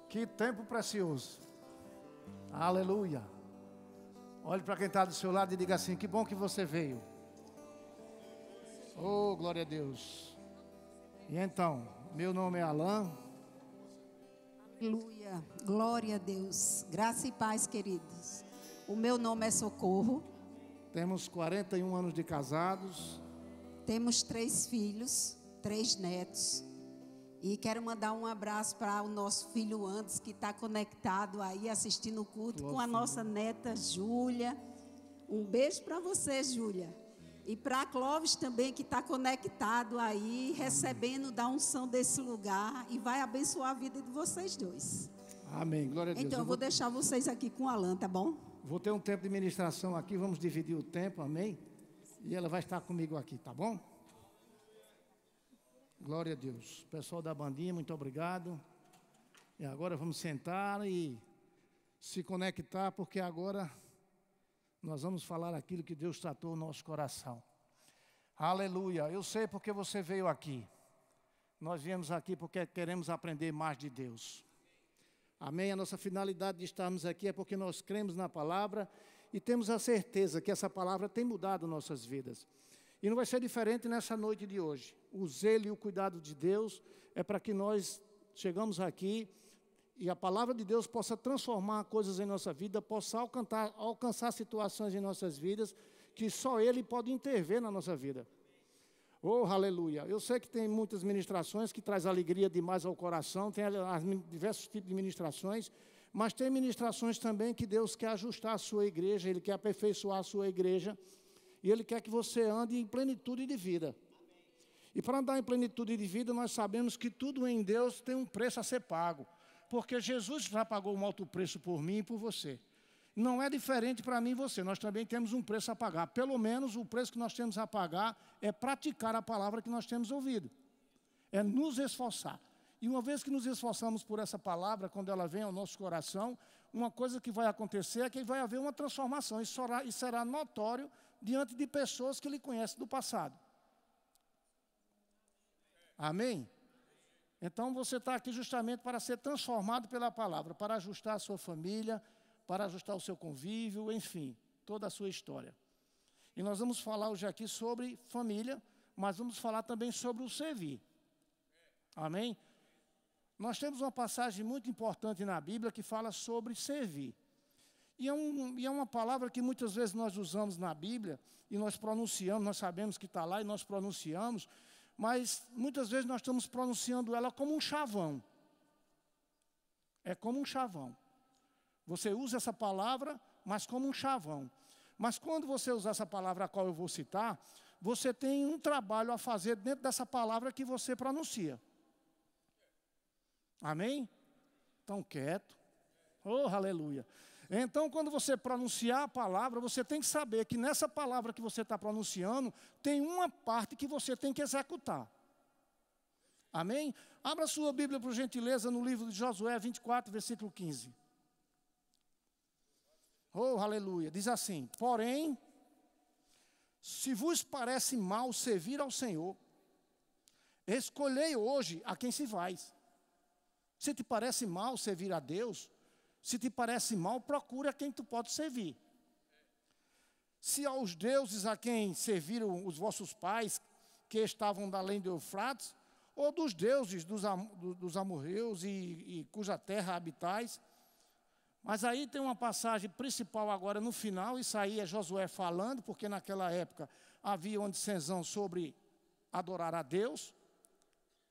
Que tempo precioso. Aleluia. Olhe para quem está do seu lado e diga assim: que bom que você veio. Oh, glória a Deus. E então, meu nome é Alain. Aleluia, glória a Deus. Graça e paz, queridos. O meu nome é Socorro. Temos 41 anos de casados. Temos 3 filhos, 3 netos. E quero mandar um abraço para o nosso filho Andes, que está conectado aí, assistindo o culto, com a nossa neta Júlia. Um beijo para você, Júlia. E para a Clóvis também, que está conectado aí, recebendo da unção desse lugar. E vai abençoar a vida de vocês dois. Amém, glória a Deus. Então, eu vou deixar vocês aqui com o Alain, tá bom? Vou ter um tempo de ministração aqui, vamos dividir o tempo, amém? E ela vai estar comigo aqui, tá bom? Glória a Deus. Pessoal da bandinha, muito obrigado. E agora vamos sentar e se conectar, porque agora nós vamos falar aquilo que Deus tratou no nosso coração. Aleluia. Eu sei porque você veio aqui. Nós viemos aqui porque queremos aprender mais de Deus. Amém? A nossa finalidade de estarmos aqui é porque nós cremos na palavra e temos a certeza que essa palavra tem mudado nossas vidas. E não vai ser diferente nessa noite de hoje. O zelo e o cuidado de Deus é para que nós chegamos aqui e a palavra de Deus possa transformar coisas em nossa vida, possa alcançar situações em nossas vidas que só Ele pode intervir na nossa vida. Oh, aleluia. Eu sei que tem muitas ministrações que traz alegria demais ao coração, tem diversos tipos de ministrações, mas tem ministrações também que Deus quer ajustar a sua igreja, Ele quer aperfeiçoar a sua igreja, e Ele quer que você ande em plenitude de vida. E para andar em plenitude de vida, nós sabemos que tudo em Deus tem um preço a ser pago, porque Jesus já pagou um alto preço por mim e por você. Não é diferente para mim e você, nós também temos um preço a pagar. Pelo menos o preço que nós temos a pagar é praticar a palavra que nós temos ouvido. É nos esforçar. E uma vez que nos esforçamos por essa palavra, quando ela vem ao nosso coração, uma coisa que vai acontecer é que vai haver uma transformação. E será notório diante de pessoas que lhe conhecem do passado. Amém? Então você está aqui justamente para ser transformado pela palavra, para ajustar a sua família, para ajustar o seu convívio, enfim, toda a sua história. E nós vamos falar hoje aqui sobre família, mas vamos falar também sobre o servir. Amém? Nós temos uma passagem muito importante na Bíblia que fala sobre servir. E é uma palavra que muitas vezes nós usamos na Bíblia, e nós pronunciamos, nós sabemos que está lá e nós pronunciamos, mas muitas vezes nós estamos pronunciando ela como um chavão. É como um chavão. Você usa essa palavra, mas como um chavão. Mas quando você usar essa palavra a qual eu vou citar, você tem um trabalho a fazer dentro dessa palavra que você pronuncia. Amém? Então, quieto. Oh, aleluia. Então, quando você pronunciar a palavra, você tem que saber que nessa palavra que você está pronunciando, tem uma parte que você tem que executar. Amém? Abra sua Bíblia, por gentileza, no livro de Josué 24, versículo 15. Oh, aleluia. Diz assim: porém, se vos parece mal servir ao Senhor, escolhei hoje a quem se vais. Se te parece mal servir a Deus, se te parece mal, procura quem tu pode servir. Se aos deuses a quem serviram os vossos pais, que estavam da além do Eufrates, ou dos deuses dos amorreus e cuja terra habitais. Mas aí tem uma passagem principal agora no final, isso aí é Josué falando, porque naquela época havia uma dissensão sobre adorar a Deus,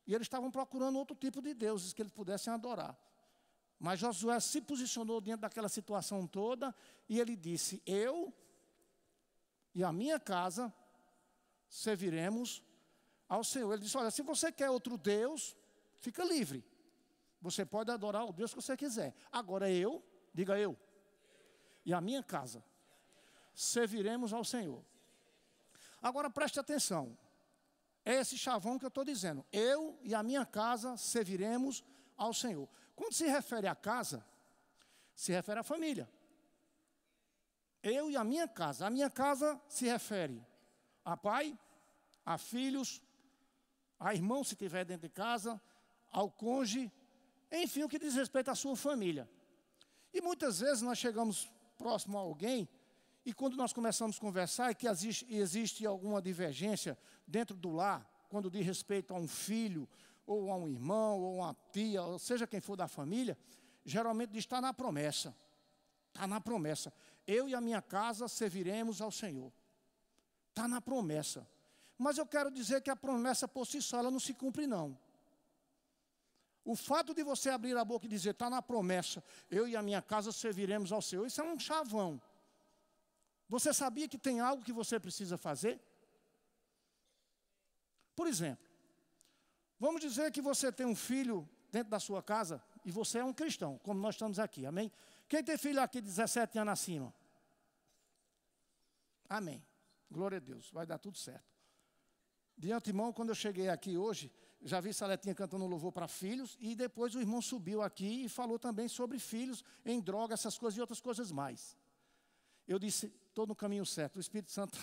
e eles estavam procurando outro tipo de deuses que eles pudessem adorar. Mas Josué se posicionou diante daquela situação toda, e ele disse: eu e a minha casa serviremos ao Senhor. Ele disse: olha, se você quer outro Deus, fica livre. Você pode adorar o Deus que você quiser. Agora eu, diga eu, e a minha casa serviremos ao Senhor. Agora preste atenção. É esse chavão que eu estou dizendo. Eu e a minha casa serviremos ao Senhor. Quando se refere à casa, se refere à família. Eu e a minha casa. A minha casa se refere a pai, a filhos, a irmão se tiver dentro de casa, ao cônjuge enfim, o que diz respeito à sua família. E muitas vezes nós chegamos próximo a alguém, e quando nós começamos a conversar, e que existe alguma divergência dentro do lar, quando diz respeito a um filho, ou a um irmão, ou a uma tia, ou seja quem for da família, geralmente diz, está na promessa. Está na promessa. Eu e a minha casa serviremos ao Senhor. Está na promessa. Mas eu quero dizer que a promessa por si só, ela não se cumpre não. O fato de você abrir a boca e dizer, está na promessa, eu e a minha casa serviremos ao Senhor, isso é um chavão. Você sabia que tem algo que você precisa fazer? Por exemplo, vamos dizer que você tem um filho dentro da sua casa e você é um cristão, como nós estamos aqui, amém? Quem tem filho aqui de 17 anos acima? Amém. Glória a Deus, vai dar tudo certo. De antemão, quando eu cheguei aqui hoje, já vi Saletinha cantando louvor para filhos, e depois o irmão subiu aqui e falou também sobre filhos em droga, essas coisas e outras coisas mais. Eu disse, estou no caminho certo, o Espírito Santo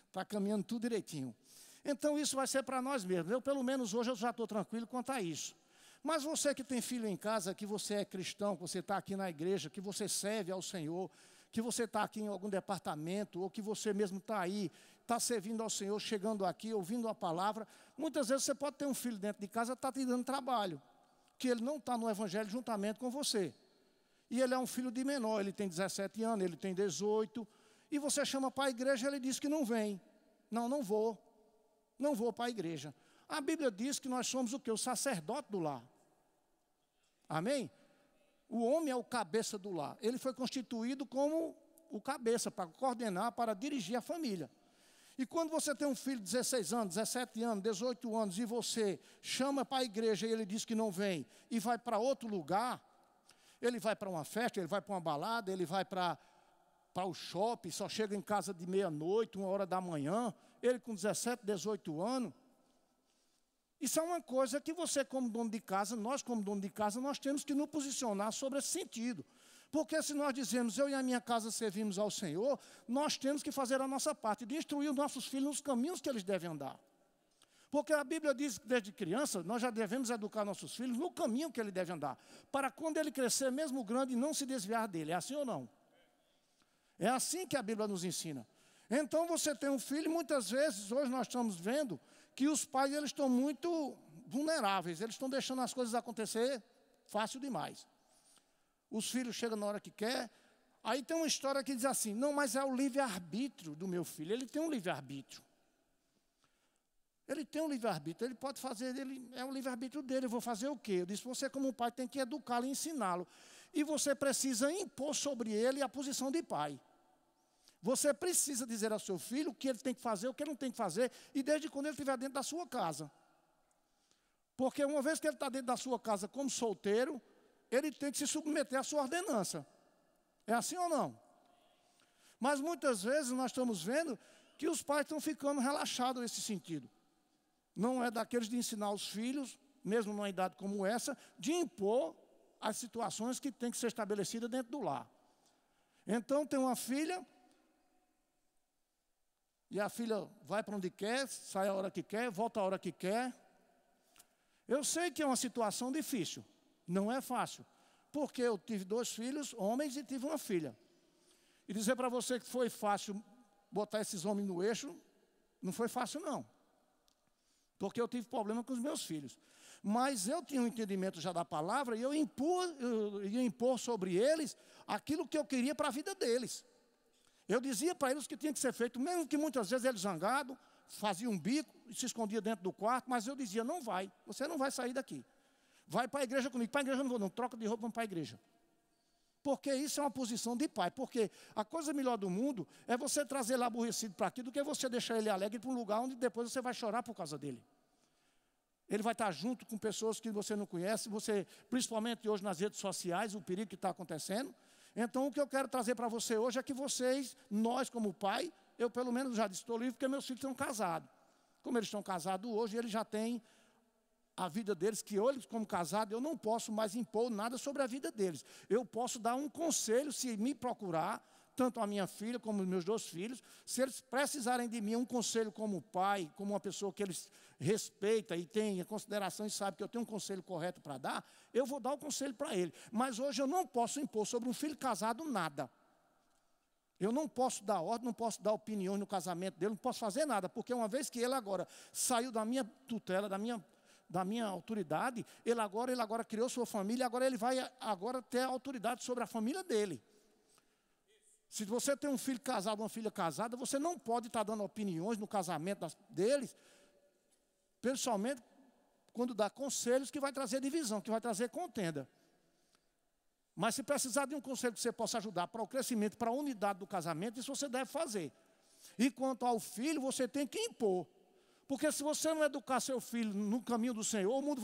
está caminhando tudo direitinho. Então isso vai ser para nós mesmos. Eu, pelo menos hoje, eu já estou tranquilo quanto a isso. Mas você que tem filho em casa, que você é cristão, que você está aqui na igreja, que você serve ao Senhor, que você está aqui em algum departamento, ou que você mesmo está aí, está servindo ao Senhor, chegando aqui, ouvindo a palavra, muitas vezes você pode ter um filho dentro de casa que está te dando trabalho, que ele não está no evangelho juntamente com você. E ele é um filho de menor, ele tem 17 anos, ele tem 18, e você chama para a igreja e ele diz que não vem. Não vou para a igreja. A Bíblia diz que nós somos o quê? O sacerdote do lar. Amém? O homem é o cabeça do lar. Ele foi constituído como o cabeça, para coordenar, para dirigir a família. E quando você tem um filho de 16 anos, 17 anos, 18 anos, e você chama para a igreja e ele diz que não vem, e vai para outro lugar, ele vai para uma festa, ele vai para uma balada, ele vai para o shopping, só chega em casa de meia-noite, 1h da manhã, ele com 17, 18 anos. Isso é uma coisa que você como dono de casa, nós como dono de casa, nós temos que nos posicionar sobre esse sentido. Porque se nós dizemos, eu e a minha casa servimos ao Senhor, nós temos que fazer a nossa parte, de instruir os nossos filhos nos caminhos que eles devem andar. Porque a Bíblia diz que desde criança, nós já devemos educar nossos filhos no caminho que ele deve andar, para quando ele crescer, mesmo grande, não se desviar dele. É assim ou não? É assim que a Bíblia nos ensina. Então você tem um filho, e muitas vezes, hoje nós estamos vendo, que os pais eles estão muito vulneráveis, eles estão deixando as coisas acontecer fácil demais. Os filhos chegam na hora que quer. Aí tem uma história que diz assim, não, mas é o livre-arbítrio do meu filho. Ele tem um livre-arbítrio. Ele tem um livre-arbítrio, ele pode fazer, é o livre-arbítrio dele, eu vou fazer o quê? Eu disse, você como pai tem que educá-lo e ensiná-lo. E você precisa impor sobre ele a posição de pai. Você precisa dizer ao seu filho o que ele tem que fazer, o que ele não tem que fazer, e desde quando ele estiver dentro da sua casa. Porque uma vez que ele está dentro da sua casa como solteiro, ele tem que se submeter à sua ordenança. É assim ou não? Mas muitas vezes nós estamos vendo que os pais estão ficando relaxados nesse sentido. Não é daqueles de ensinar os filhos, mesmo numa idade como essa, de impor as situações que têm que ser estabelecidas dentro do lar. Então tem uma filha, e a filha vai para onde quer, sai a hora que quer, volta a hora que quer. Eu sei que é uma situação difícil, não é fácil, porque eu tive 2 filhos, homens, e tive uma filha. E dizer para você que foi fácil botar esses homens no eixo, não foi fácil não. Porque eu tive problema com os meus filhos. Mas eu tinha um entendimento já da palavra, e eu ia impor sobre eles aquilo que eu queria para a vida deles. Eu dizia para eles o que tinha que ser feito, mesmo que muitas vezes eles zangados, faziam um bico e se escondiam dentro do quarto, mas eu dizia, não vai, você não vai sair daqui. Vai para a igreja comigo. Para a igreja eu não vou não, troca de roupa, vamos para a igreja. Porque isso é uma posição de pai. Porque a coisa melhor do mundo é você trazer ele aborrecido para aqui, do que você deixar ele alegre para um lugar onde depois você vai chorar por causa dele. Ele vai estar junto com pessoas que você não conhece, principalmente hoje nas redes sociais, o perigo que está acontecendo. Então, o que eu quero trazer para você hoje é que vocês, nós como pai, eu pelo menos já estou livre porque meus filhos estão casados. Como eles estão casados hoje, eles já têm a vida deles, que eles como casados, eu não posso mais impor nada sobre a vida deles. Eu posso dar um conselho, se me procurar, tanto a minha filha como os meus 2 filhos, se eles precisarem de mim um conselho como pai, como uma pessoa que eles respeitam e tem em consideração e sabe que eu tenho um conselho correto para dar, eu vou dar o conselho para ele. Mas hoje eu não posso impor sobre um filho casado nada. Eu não posso dar ordem, não posso dar opinião no casamento dele, não posso fazer nada, porque uma vez que ele agora saiu da minha tutela, da minha autoridade, ele agora criou sua família, agora ele vai ter autoridade sobre a família dele. Se você tem um filho casado, uma filha casada, você não pode estar dando opiniões no casamento deles, principalmente quando dá conselhos que vai trazer divisão, que vai trazer contenda. Mas se precisar de um conselho que você possa ajudar para o crescimento, para a unidade do casamento, isso você deve fazer. E quanto ao filho, você tem que impor. Porque se você não educar seu filho no caminho do Senhor, o mundo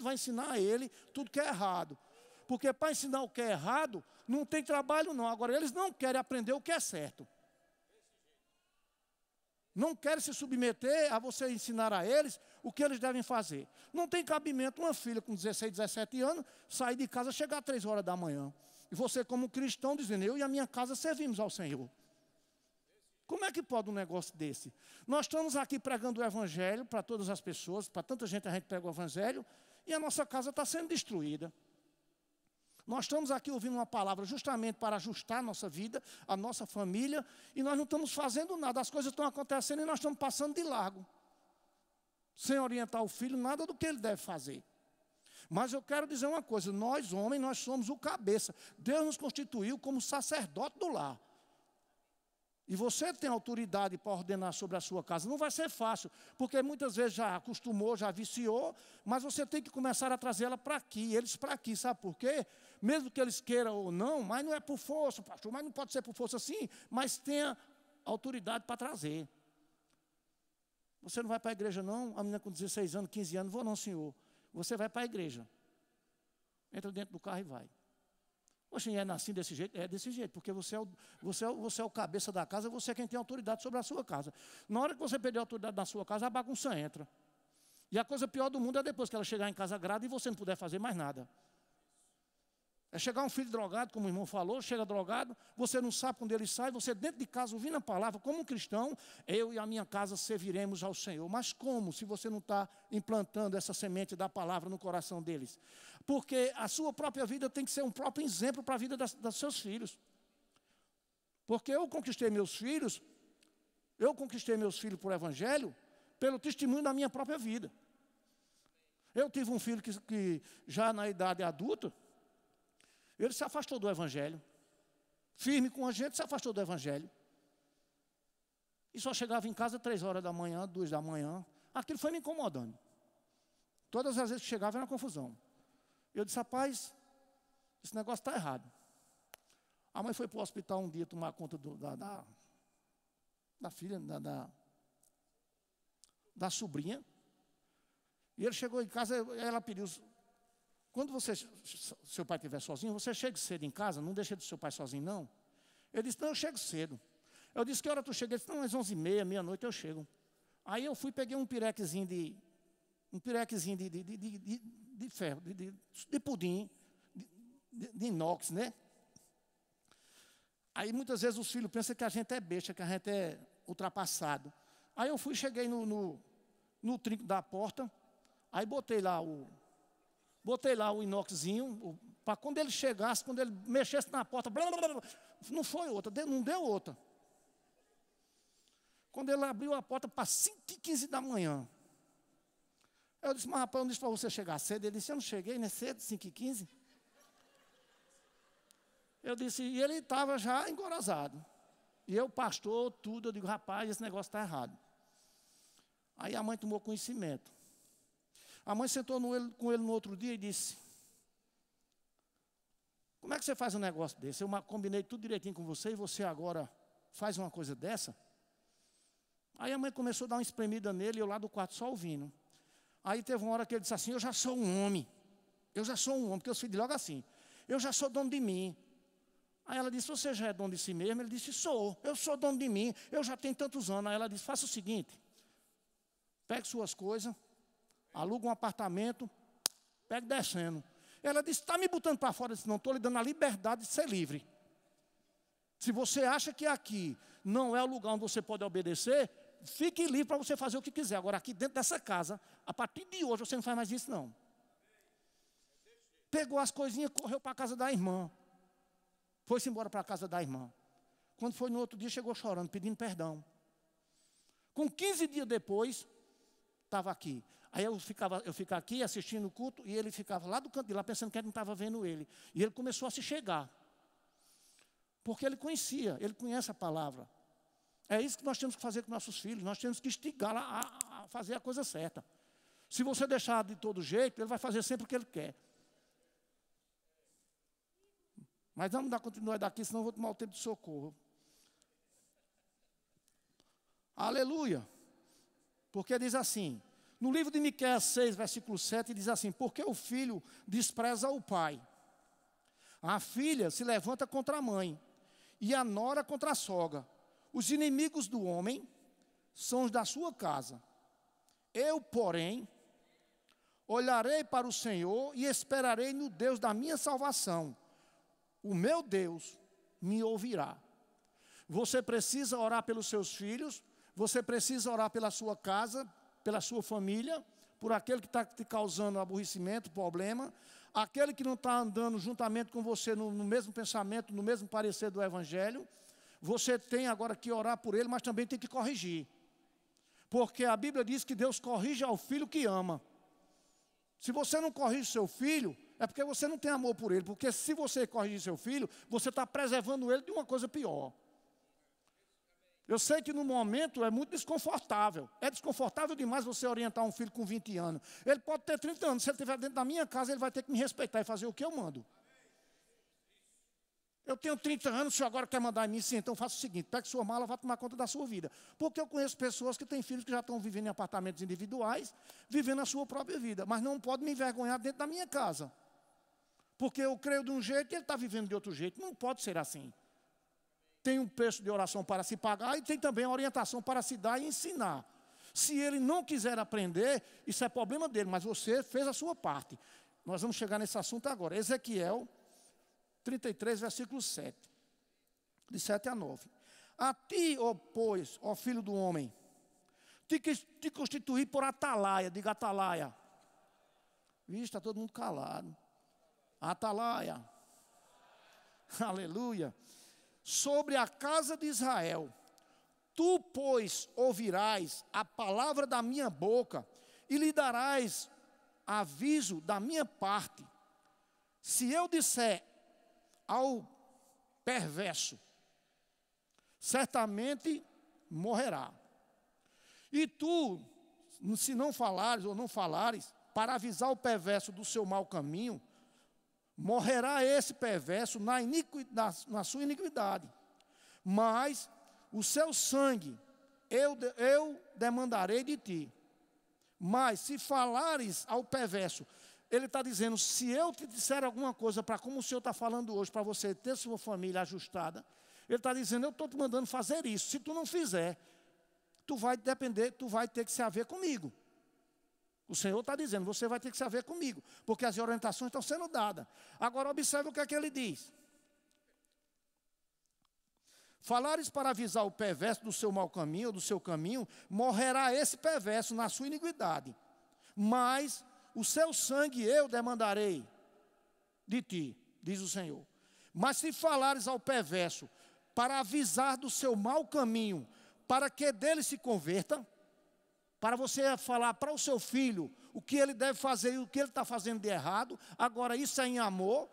vai ensinar a ele tudo que é errado. Porque para ensinar o que é errado, não tem trabalho não. Agora, eles não querem aprender o que é certo. Não querem se submeter a você ensinar a eles o que eles devem fazer. Não tem cabimento uma filha com 16, 17 anos sair de casa, chegar às 3 horas da manhã. E você como cristão dizendo, eu e a minha casa servimos ao Senhor. Como é que pode um negócio desse? Nós estamos aqui pregando o Evangelho para todas as pessoas, para tanta gente a gente prega o Evangelho, e a nossa casa está sendo destruída. Nós estamos aqui ouvindo uma palavra justamente para ajustar a nossa vida, a nossa família, e nós não estamos fazendo nada. As coisas estão acontecendo e nós estamos passando de largo. Sem orientar o filho, nada do que ele deve fazer. Mas eu quero dizer uma coisa, nós homens, nós somos o cabeça. Deus nos constituiu como sacerdote do lar. E você tem autoridade para ordenar sobre a sua casa. Não vai ser fácil, porque muitas vezes já acostumou, já viciou, mas você tem que começar a trazê-la para aqui, eles para aqui. Sabe por quê? Mesmo que eles queiram ou não, mas não é por força, pastor, mas não pode ser por força assim, mas tenha autoridade para trazer. Você não vai para a igreja não? A menina com 16 anos, 15 anos, vou não, senhor. Você vai para a igreja. Entra dentro do carro e vai. Oxe, é assim desse jeito? É desse jeito, porque você é o cabeça da casa, você é quem tem autoridade sobre a sua casa. Na hora que você perder a autoridade na sua casa, a bagunça entra. E a coisa pior do mundo é depois que ela chegar em casa grávida e você não puder fazer mais nada. É chegar um filho drogado, como o irmão falou, chega drogado, você não sabe quando ele sai, você dentro de casa ouvindo a palavra, como um cristão, eu e a minha casa serviremos ao Senhor. Mas como, se você não está implantando essa semente da palavra no coração deles? Porque a sua própria vida tem que ser um próprio exemplo para a vida dos seus filhos. Porque eu conquistei meus filhos por evangelho, pelo testemunho da minha própria vida. Eu tive um filho que já na idade adulta, ele se afastou do evangelho. Firme com a gente, se afastou do evangelho. E só chegava em casa 3 horas da manhã, 2 da manhã. Aquilo foi me incomodando. Todas as vezes que chegava era uma confusão. Eu disse, rapaz, esse negócio está errado. A mãe foi para o hospital um dia tomar conta da filha, da sobrinha. E ele chegou em casa, ela pediu, quando seu pai estiver sozinho, você chega cedo em casa, não deixa de seu pai sozinho, não. Ele disse, não, eu chego cedo. Eu disse, que hora tu chega? Ele disse, não, às 11h30, meia-noite eu chego. Aí eu fui, peguei um pirequezinho de ferro, de pudim, de inox, né? Aí muitas vezes os filhos pensam que a gente é besta, que a gente é ultrapassado. Aí eu fui, cheguei no trinco da porta, aí botei lá o inoxzinho, para quando ele chegasse, quando ele mexesse na porta, blá, blá, blá, não foi outra, não deu outra. Quando ele abriu a porta para 5h15 da manhã, eu disse, mas rapaz, eu não disse para você chegar cedo. Ele disse, eu não cheguei, né, cedo, 5h15. Eu disse, e ele estava já engorosado. E eu, pastor, tudo, eu digo, rapaz, esse negócio está errado. Aí a mãe tomou conhecimento. A mãe sentou com ele no outro dia e disse, como é que você faz um negócio desse? Eu combinei tudo direitinho com você e você agora faz uma coisa dessa? Aí a mãe começou a dar uma espremida nele e eu lá do quarto só ouvindo. Aí teve uma hora que ele disse assim, eu já sou um homem, porque eu sou logo assim, eu já sou dono de mim. Aí ela disse, você já é dono de si mesmo? Ele disse, eu sou dono de mim, eu já tenho tantos anos. Aí ela disse, faça o seguinte, pegue suas coisas, aluga um apartamento, pegue descendo. Ela disse, está me botando para fora? Eu disse, não, estou lhe dando a liberdade de ser livre. Se você acha que aqui não é o lugar onde você pode obedecer, fique livre para você fazer o que quiser. Agora, aqui dentro dessa casa, a partir de hoje, você não faz mais isso, não. Pegou as coisinhas, correu para a casa da irmã. Foi-se embora para a casa da irmã. Quando foi no outro dia, chegou chorando, pedindo perdão. Com 15 dias depois, estava aqui. Aí eu ficava aqui assistindo o culto, e ele ficava lá do canto de lá, pensando que ele não estava vendo ele. E ele começou a se chegar. Porque ele conhecia, ele conhece a palavra. É isso que nós temos que fazer com nossos filhos. Nós temos que instigá-la a fazer a coisa certa. Se você deixar de todo jeito, ele vai fazer sempre o que ele quer. Mas vamos dar continuidade aqui, senão eu vou tomar o tempo de socorro. Aleluia. Porque diz assim, no livro de Miqueias 6, versículo 7, diz assim: porque o filho despreza o pai, a filha se levanta contra a mãe, e a nora contra a sogra. Os inimigos do homem são os da sua casa. Eu, porém, olharei para o Senhor e esperarei no Deus da minha salvação. O meu Deus me ouvirá. Você precisa orar pelos seus filhos, você precisa orar pela sua casa, pela sua família, por aquele que está te causando aborrecimento, problema, aquele que não está andando juntamente com você no mesmo pensamento, no mesmo parecer do Evangelho. Você tem agora que orar por ele, mas também tem que corrigir. Porque a Bíblia diz que Deus corrige ao filho que ama. Se você não corrige seu filho, é porque você não tem amor por ele. Porque se você corrigir seu filho, você está preservando ele de uma coisa pior. Eu sei que no momento é muito desconfortável. É desconfortável demais você orientar um filho com 20 anos. Ele pode ter 30 anos. Se ele estiver dentro da minha casa, ele vai ter que me respeitar e fazer o que eu mando. Eu tenho 30 anos, o senhor agora quer mandar em mim? Sim, então faça o seguinte, pegue sua mala, vá tomar conta da sua vida. Porque eu conheço pessoas que têm filhos que já estão vivendo em apartamentos individuais, vivendo a sua própria vida, mas não pode me envergonhar dentro da minha casa. Porque eu creio de um jeito e ele está vivendo de outro jeito. Não pode ser assim. Tem um preço de oração para se pagar e tem também a orientação para se dar e ensinar. Se ele não quiser aprender, isso é problema dele, mas você fez a sua parte. Nós vamos chegar nesse assunto agora. Ezequiel 33, versículo 7. De 7 a 9. A ti, ó pois, ó filho do homem, te constituí por atalaia, diga atalaia. Vixe, está todo mundo calado. Atalaia. Aleluia. Sobre a casa de Israel, tu, pois, ouvirás a palavra da minha boca e lhe darás aviso da minha parte. Se eu disser ao perverso, certamente morrerá. E tu, se não falares ou não falares, para avisar o perverso do seu mau caminho, morrerá esse perverso na sua iniquidade. Mas o seu sangue eu demandarei de ti. Mas se falares ao perverso, ele está dizendo, se eu te disser alguma coisa para como o Senhor está falando hoje, para você ter sua família ajustada, ele está dizendo, eu estou te mandando fazer isso. Se tu não fizer, tu vai ter que se haver comigo. O Senhor está dizendo, você vai ter que se haver comigo, porque as orientações estão sendo dadas. Agora observe o que é que ele diz. Falares para avisar o perverso do seu mau caminho, ou do seu caminho, morrerá esse perverso na sua iniquidade. Mas o seu sangue eu demandarei de ti, diz o Senhor. Mas se falares ao perverso para avisar do seu mau caminho, para que dele se converta, para você falar para o seu filho o que ele deve fazer e o que ele está fazendo de errado, agora isso é em amor,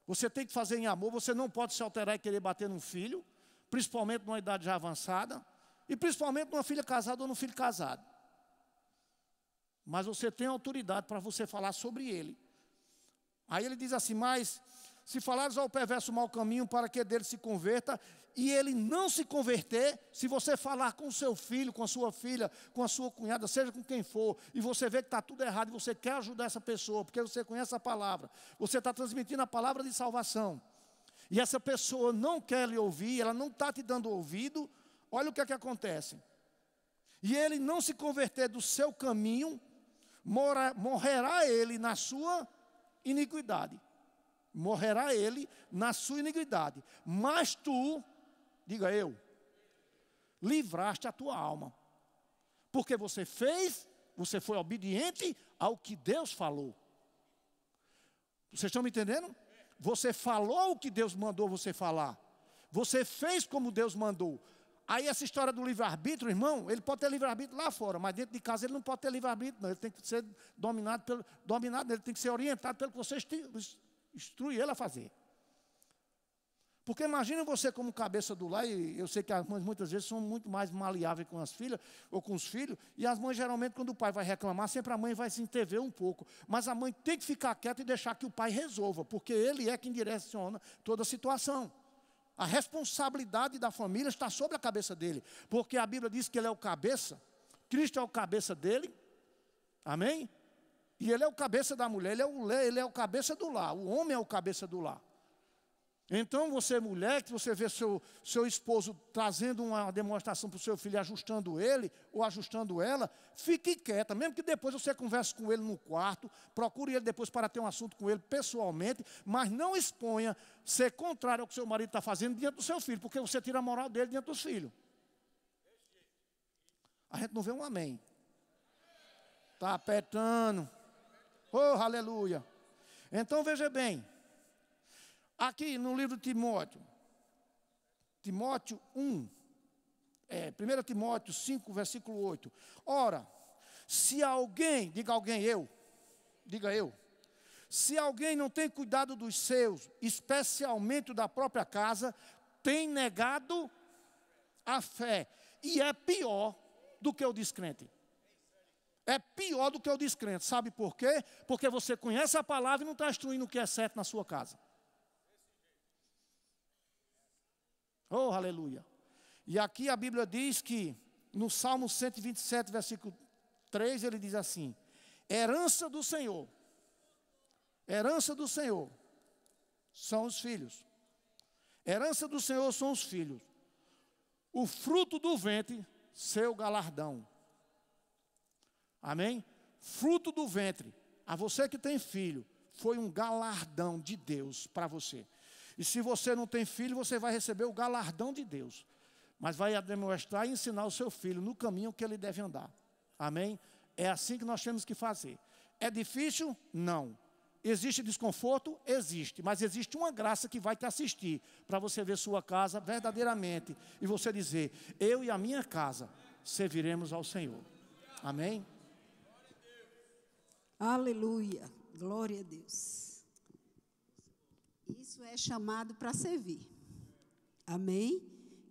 você tem que fazer em amor, você não pode se alterar e querer bater num filho, principalmente numa idade já avançada, e principalmente numa filha casada ou num filho casado. Mas você tem autoridade para você falar sobre ele. Aí ele diz assim, mas se falares ao perverso mau caminho para que dele se converta, e ele não se converter, se você falar com o seu filho, com a sua filha, com a sua cunhada, seja com quem for, e você vê que está tudo errado, e você quer ajudar essa pessoa, porque você conhece a palavra, você está transmitindo a palavra de salvação, e essa pessoa não quer lhe ouvir, ela não está te dando ouvido, olha o que é que acontece. E ele não se converter do seu caminho, morrerá ele na sua iniquidade. morrerá ele na sua iniquidade. Mas tu, diga eu, livraste a tua alma. Porque você foi obediente ao que Deus falou. Vocês estão me entendendo? Você falou o que Deus mandou você falar. Você fez como Deus mandou. Aí essa história do livre-arbítrio, irmão, ele pode ter livre-arbítrio lá fora, mas dentro de casa ele não pode ter livre-arbítrio, não. Ele tem que ser dominado, ele tem que ser orientado pelo que você instrui ele a fazer. Porque imagina você como cabeça do lar, e eu sei que as mães muitas vezes são muito mais maleáveis com as filhas, ou com os filhos, e as mães geralmente quando o pai vai reclamar, sempre a mãe vai se intervir um pouco. Mas a mãe tem que ficar quieta e deixar que o pai resolva, porque ele é quem direciona toda a situação. A responsabilidade da família está sobre a cabeça dele, porque a Bíblia diz que ele é o cabeça, Cristo é o cabeça dele, amém? E ele é o cabeça da mulher, ele é o cabeça do lar, o homem é o cabeça do lar. Então você mulher, que você vê seu esposo trazendo uma demonstração para o seu filho, ajustando ele ou ajustando ela, fique quieta, mesmo que depois você converse com ele no quarto, procure ele depois para ter um assunto com ele pessoalmente, mas não exponha ser contrário ao que seu marido está fazendo diante do seu filho, porque você tira a moral dele diante dos filhos. A gente não vê um amém. Está apertando. Oh, aleluia. Então veja bem. Aqui no livro de Timóteo 1, 1 Timóteo 5, versículo 8. Ora, se alguém, diga eu, se alguém não tem cuidado dos seus, especialmente da própria casa, tem negado a fé. E é pior do que o descrente. É pior do que o descrente. Sabe por quê? Porque você conhece a palavra e não está instruindo o que é certo na sua casa. Oh, aleluia. E aqui a Bíblia diz que, no Salmo 127, versículo 3, ele diz assim: herança do Senhor são os filhos. Herança do Senhor são os filhos. O fruto do ventre, seu galardão. Amém? Fruto do ventre, a você que tem filho, foi um galardão de Deus para você. E se você não tem filho, você vai receber o galardão de Deus. Mas vai demonstrar e ensinar o seu filho no caminho que ele deve andar. Amém? É assim que nós temos que fazer. É difícil? Não. Existe desconforto? Existe. Mas existe uma graça que vai te assistir para você ver sua casa verdadeiramente. E você dizer: eu e a minha casa serviremos ao Senhor. Amém? Aleluia. Glória a Deus. Isso é chamado para servir. Amém?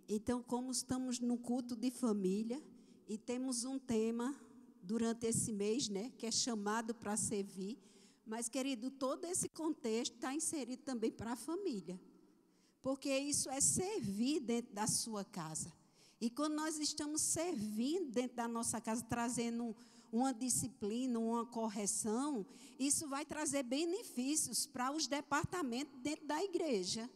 Então, como estamos no culto de família e temos um tema durante esse mês, né, que é chamado para servir, mas, querido, todo esse contexto está inserido também para a família, porque isso é servir dentro da sua casa. E quando nós estamos servindo dentro da nossa casa, trazendo uma disciplina, uma correção, isso vai trazer benefícios para os departamentos dentro da igreja.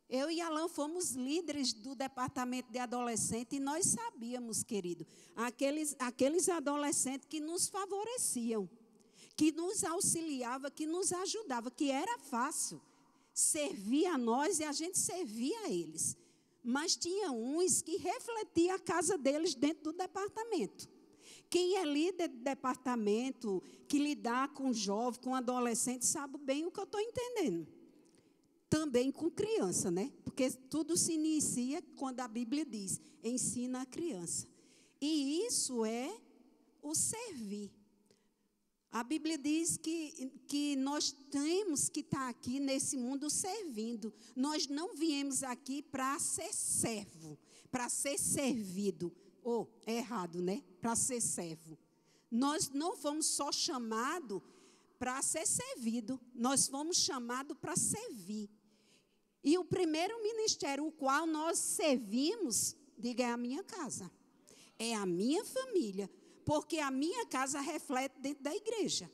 Eu e Alan fomos líderes do departamento de adolescente e nós sabíamos, querido, aqueles adolescentes que nos favoreciam, que nos auxiliavam, que nos ajudavam, que era fácil servir a nós e a gente servia a eles. Mas tinha uns que refletiam a casa deles dentro do departamento. Quem é líder de departamento, que lidar com jovem, com adolescente, sabe bem o que eu estou entendendo. Também com criança, né? Porque tudo se inicia quando a Bíblia diz: ensina a criança. E isso é o servir. A Bíblia diz que nós temos que estar aqui nesse mundo servindo. Nós não viemos aqui para ser servo, para ser servido. É errado, né? Para ser servo. Nós não fomos só chamados para ser servido, nós fomos chamados para servir. E o primeiro ministério, o qual nós servimos, diga, é a minha casa. É a minha família, porque a minha casa reflete dentro da igreja.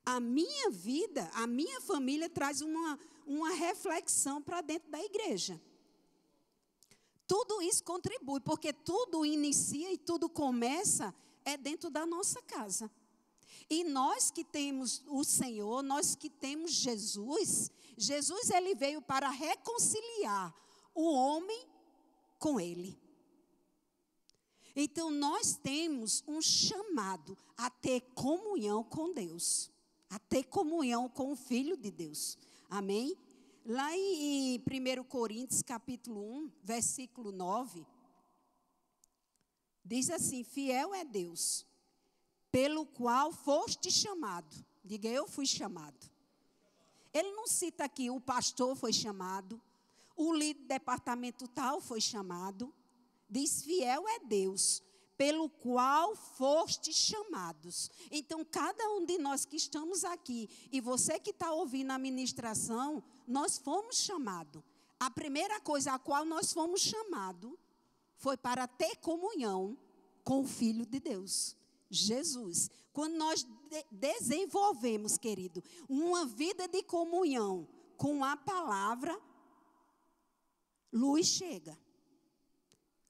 A minha vida, a minha família traz uma reflexão para dentro da igreja. Tudo isso contribui, porque tudo inicia e tudo começa dentro da nossa casa. E nós que temos o Senhor, nós que temos Jesus, Jesus ele veio para reconciliar o homem com ele. Então nós temos um chamado a ter comunhão com Deus, a ter comunhão com o Filho de Deus. Amém? Lá em 1 Coríntios capítulo 1, versículo 9, diz assim: fiel é Deus, pelo qual foste chamado. Diga, eu fui chamado. Ele não cita aqui, o pastor foi chamado, o líder do departamento tal foi chamado. Diz, fiel é Deus, pelo qual foste chamados. Então, cada um de nós que estamos aqui, e você que está ouvindo a ministração, nós fomos chamados. A primeira coisa a qual nós fomos chamados foi para ter comunhão com o Filho de Deus, Jesus. Quando nós desenvolvemos, querido, uma vida de comunhão com a palavra, luz chega.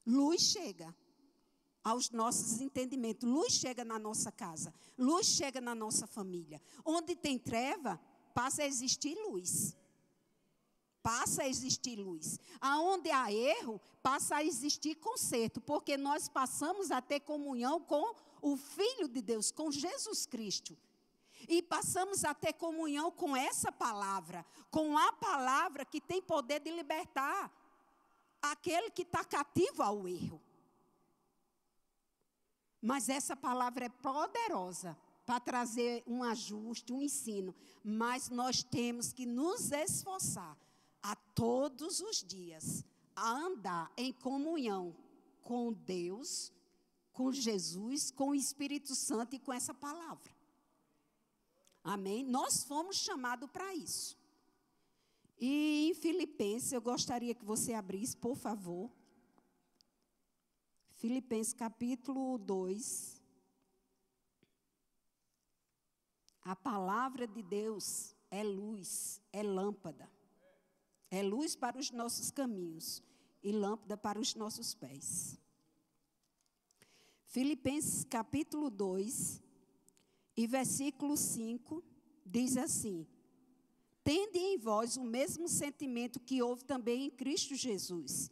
Luz chega aos nossos entendimentos. Luz chega na nossa casa. Luz chega na nossa família. Onde tem treva, passa a existir luz. Passa a existir luz. Aonde há erro, passa a existir conserto. Porque nós passamos a ter comunhão com o Filho de Deus, com Jesus Cristo. E passamos a ter comunhão com essa palavra. Com a palavra que tem poder de libertar aquele que está cativo ao erro. Mas essa palavra é poderosa para trazer um ajuste, um ensino. Mas nós temos que nos esforçar a todos os dias a andar em comunhão com Deus, com Jesus, com o Espírito Santo e com essa palavra. Amém? Nós fomos chamados para isso. E em Filipenses, eu gostaria que você abrisse, por favor. Filipenses capítulo 2. A palavra de Deus é luz, é lâmpada. É luz para os nossos caminhos e lâmpada para os nossos pés. Filipenses capítulo 2 e versículo 5 diz assim: tende em vós o mesmo sentimento que houve também em Cristo Jesus,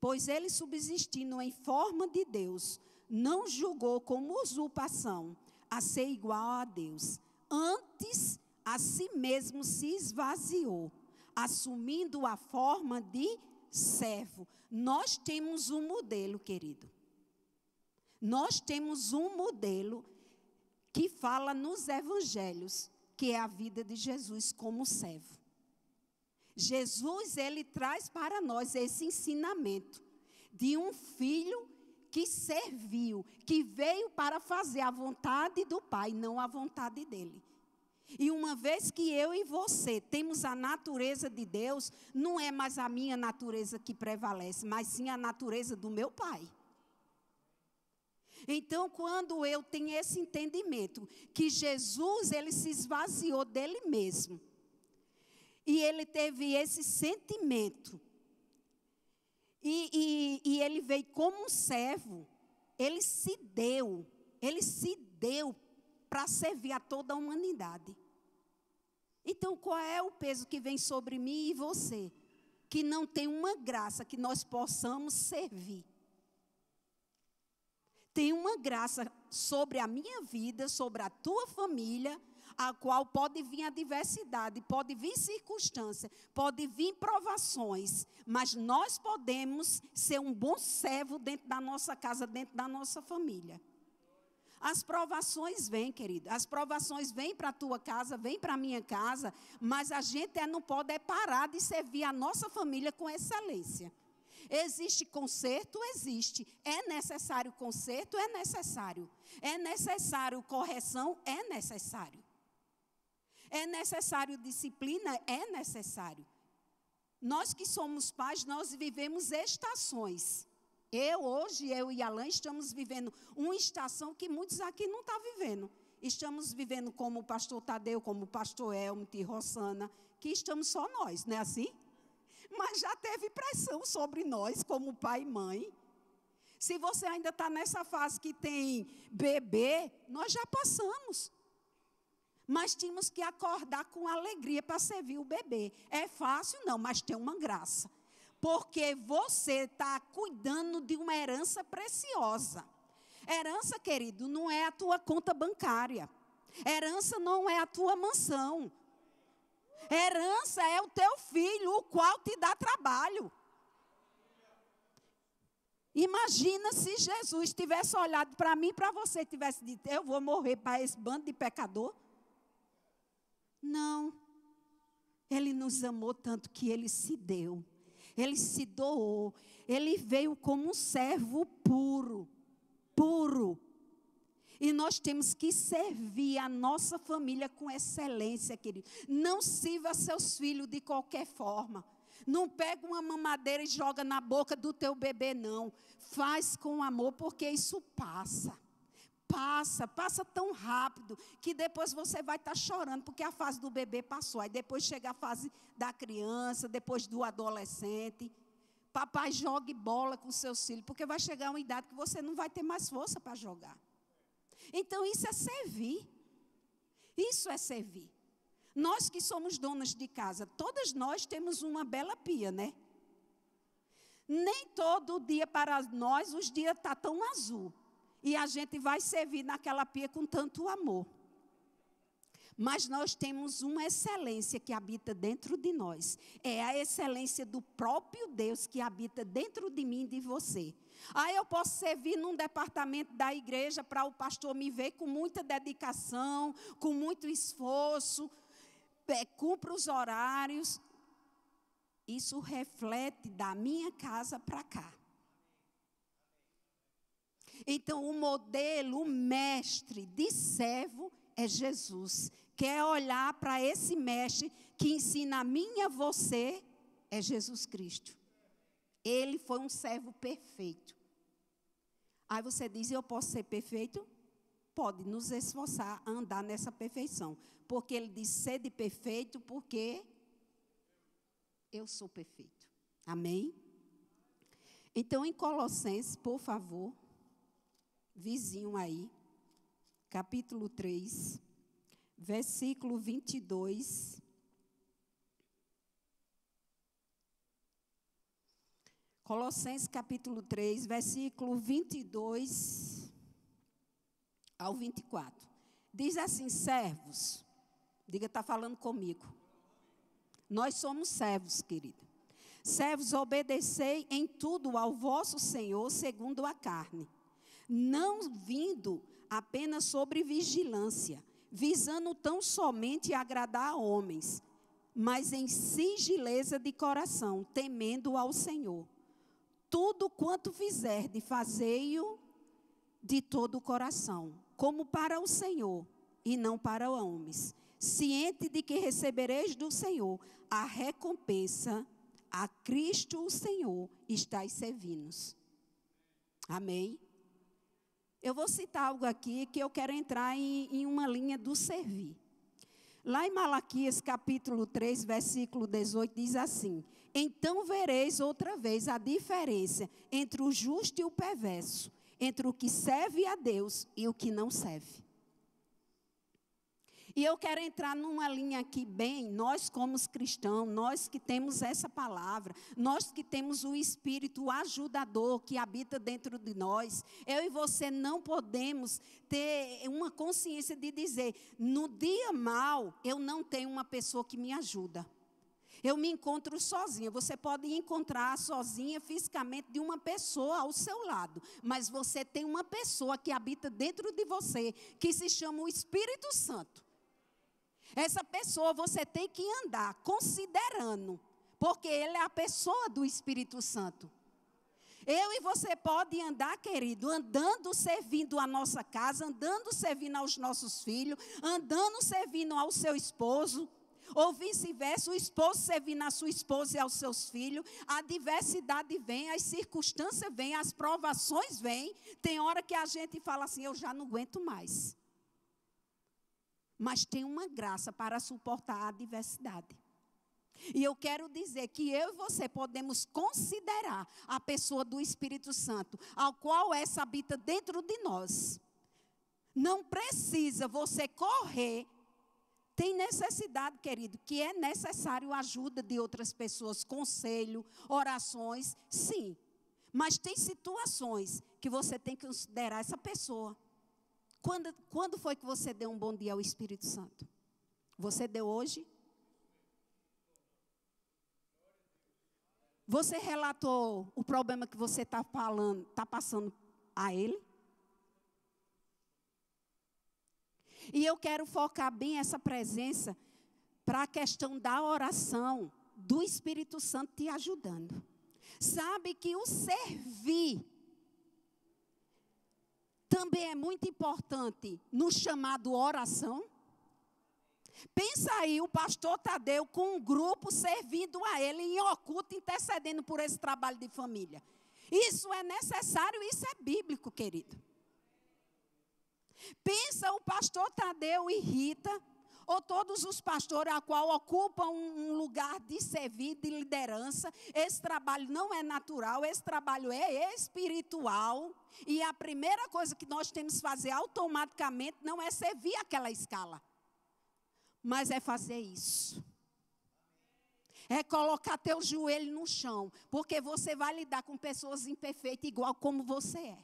pois ele, subsistindo em forma de Deus, não julgou como usurpação a ser igual a Deus. Antes, a si mesmo se esvaziou, assumindo a forma de servo. Nós temos um modelo, querido. Nós temos um modelo que fala nos evangelhos, que é a vida de Jesus como servo. Jesus, ele traz para nós esse ensinamento de um filho que serviu, que veio para fazer a vontade do Pai, não a vontade dele. E uma vez que eu e você temos a natureza de Deus, não é mais a minha natureza que prevalece, mas sim a natureza do meu Pai. Então, quando eu tenho esse entendimento, que Jesus, ele se esvaziou dele mesmo, e ele teve esse sentimento, e ele veio como um servo, ele se deu para servir a toda a humanidade. Então, qual é o peso que vem sobre mim e você, que não tem uma graça que nós possamos servir? Tem uma graça sobre a minha vida, sobre a tua família, a qual pode vir adversidade, pode vir circunstância, pode vir provações, mas nós podemos ser um bom servo dentro da nossa casa, dentro da nossa família. As provações vêm, querido, as provações vêm para a tua casa, vêm para a minha casa, mas a gente não pode parar de servir a nossa família com excelência. Existe conserto? Existe. É necessário conserto? É necessário. É necessário correção? É necessário. É necessário disciplina? É necessário. Nós que somos pais, nós vivemos estações. Eu e Alan estamos vivendo uma estação que muitos aqui não estão vivendo. Estamos vivendo como o pastor Tadeu, como o pastor Elmit e Rossana, que estamos só nós, não é assim? Mas já teve pressão sobre nós, como pai e mãe. Se você ainda está nessa fase que tem bebê, nós já passamos. Mas tínhamos que acordar com alegria para servir o bebê. É fácil? Não, mas tem uma graça. Porque você está cuidando de uma herança preciosa. Herança, querido, não é a tua conta bancária. Herança não é a tua mansão. Herança é o teu filho, o qual te dá trabalho. Imagina se Jesus tivesse olhado para mim e para você e tivesse dito, eu vou morrer para esse bando de pecador. Não. Ele nos amou tanto que ele se deu. Ele se doou. Ele veio como um servo puro. Puro. E nós temos que servir a nossa família com excelência, querido. Não sirva seus filhos de qualquer forma. Não pega uma mamadeira e joga na boca do teu bebê, não. Faz com amor, porque isso passa. Passa tão rápido, que depois você vai estar chorando, porque a fase do bebê passou. Aí depois chega a fase da criança, depois do adolescente. Papai, jogue bola com seus filhos, porque vai chegar uma idade que você não vai ter mais força para jogar. Então isso é servir. Isso é servir. Nós que somos donas de casa, todas nós temos uma bela pia, né? Nem todo dia para nós os dias estão tão azul. E a gente vai servir naquela pia com tanto amor. Mas nós temos uma excelência que habita dentro de nós. É a excelência do próprio Deus que habita dentro de mim e de você. Aí eu posso servir num departamento da igreja para o pastor me ver com muita dedicação, com muito esforço, cumpro os horários. Isso reflete da minha casa para cá. Então, o modelo, o mestre de servo é Jesus. Quer olhar para esse mestre que ensina a mim e a você, é Jesus Cristo. Ele foi um servo perfeito. Aí você diz, eu posso ser perfeito? Pode nos esforçar a andar nessa perfeição. Porque ele diz, sede perfeito, porque eu sou perfeito. Amém? Então, em Colossenses, por favor, vizinho aí, capítulo 3, versículo 22. Colossenses capítulo 3, versículo 22 ao 24. Diz assim, servos, diga, está falando comigo. Nós somos servos, querido. Servos, obedecei em tudo ao vosso Senhor segundo a carne, não vindo apenas sobre vigilância, visando tão somente agradar a homens, mas em singeleza de coração, temendo ao Senhor. Tudo quanto fizerde, fazei-o de todo o coração, como para o Senhor e não para homens, ciente de que recebereis do Senhor a recompensa, a Cristo o Senhor estáis servindo. Amém? Eu vou citar algo aqui que eu quero entrar em uma linha do servir. Lá em Malaquias capítulo 3, versículo 18, diz assim, então vereis outra vez a diferença entre o justo e o perverso, entre o que serve a Deus e o que não serve. E eu quero entrar numa linha aqui bem, nós como cristãos, nós que temos essa palavra, nós que temos o Espírito ajudador que habita dentro de nós, eu e você não podemos ter uma consciência de dizer, no dia mau, eu não tenho uma pessoa que me ajuda. Eu me encontro sozinha. Você pode encontrar sozinha fisicamente de uma pessoa ao seu lado. Mas você tem uma pessoa que habita dentro de você, que se chama o Espírito Santo. Essa pessoa você tem que andar considerando, porque ele é a pessoa do Espírito Santo. Eu e você pode andar, querido, andando servindo a nossa casa, andando servindo aos nossos filhos, andando servindo ao seu esposo, ou vice-versa, o esposo servindo a sua esposa e aos seus filhos. A diversidade vem, as circunstâncias vêm, as provações vêm. Tem hora que a gente fala assim, eu já não aguento mais. Mas tem uma graça para suportar a adversidade. E eu quero dizer que eu e você podemos considerar a pessoa do Espírito Santo, ao qual essa habita dentro de nós. Não precisa você correr Tem necessidade, querido, que é necessário a ajuda de outras pessoas, conselho, orações, sim. Mas tem situações que você tem que considerar essa pessoa. Quando foi que você deu um bom dia ao Espírito Santo? Você deu hoje? Você relatou o problema que você está passando a Ele? E eu quero focar bem essa presença para a questão da oração, do Espírito Santo te ajudando. Sabe que o servir também é muito importante no chamado oração? Pensa aí, o pastor Tadeu com um grupo servindo a ele em oculto, intercedendo por esse trabalho de família. Isso é necessário, isso é bíblico, querido. Pensa o pastor Tadeu e Rita, ou todos os pastores a qual ocupam um lugar de servir, de liderança. Esse trabalho não é natural, esse trabalho é espiritual. E a primeira coisa que nós temos que fazer automaticamente não é servir aquela escala, mas é fazer isso. É colocar teu joelho no chão, porque você vai lidar com pessoas imperfeitas igual como você é.